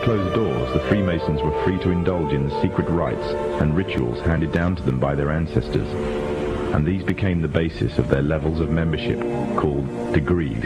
closed doors, the Freemasons were free to indulge in the secret rites and rituals handed down to them by their ancestors, and these became the basis of their levels of membership, called degrees.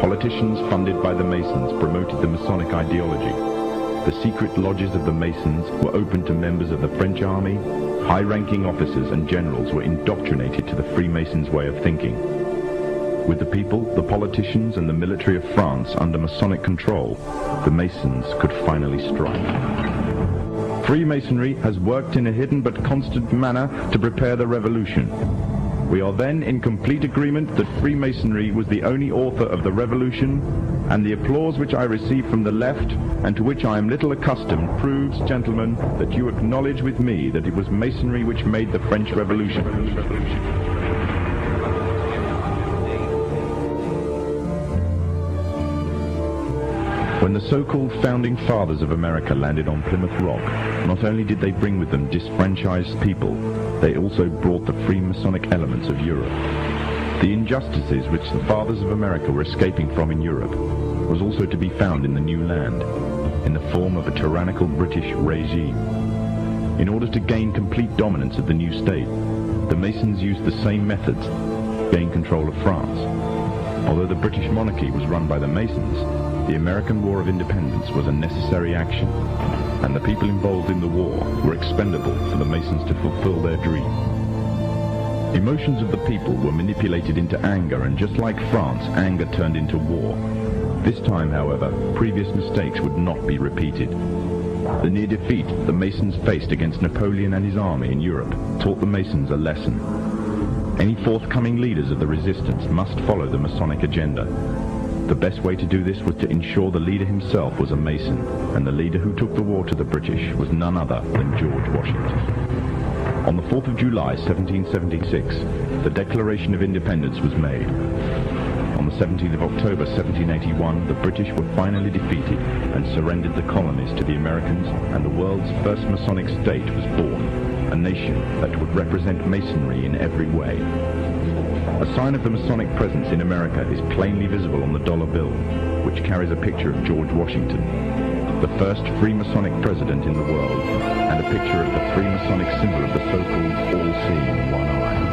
Politicians funded by the Masons promoted the Masonic ideology. The secret lodges of the Masons were open to members of the French army. High-ranking officers and generals were indoctrinated to the Freemasons' way of thinking. With the people, the politicians, and the military of France under Masonic control, the Masons could finally strike. Freemasonry has worked in a hidden but constant manner to prepare the revolution. We are then in complete agreement that Freemasonry was the only author of the revolution, and the applause which I receive from the left, and to which I am little accustomed, proves, gentlemen, that you acknowledge with me that it was Masonry which made the French Revolution. When the so-called founding fathers of America landed on Plymouth Rock, not only did they bring with them disfranchised people, they also brought the Freemasonic elements of Europe. The injustices which the fathers of America were escaping from in Europe was also to be found in the new land, in the form of a tyrannical British regime. In order to gain complete dominance of the new state, the Masons used the same methods to gain control of France. Although the British monarchy was run by the Masons, the American War of Independence was a necessary action, and the people involved in the war were expendable for the Masons to fulfill their dream. Emotions of the people were manipulated into anger, and just like France, anger turned into war. This time, however, previous mistakes would not be repeated. The near defeat the Masons faced against Napoleon and his army in Europe taught the Masons a lesson. Any forthcoming leaders of the resistance must follow the Masonic agenda. The best way to do this was to ensure the leader himself was a Mason, and the leader who took the war to the British was none other than George Washington. On the 4th of July, 1776, the Declaration of Independence was made. On the 17th of October, 1781, the British were finally defeated and surrendered the colonies to the Americans, and the world's first Masonic state was born, a nation that would represent Masonry in every way. A sign of the Masonic presence in America is plainly visible on the dollar bill, which carries a picture of George Washington, the first Freemasonic president in the world, and a picture of the Freemasonic symbol of the so-called all-seeing one eye.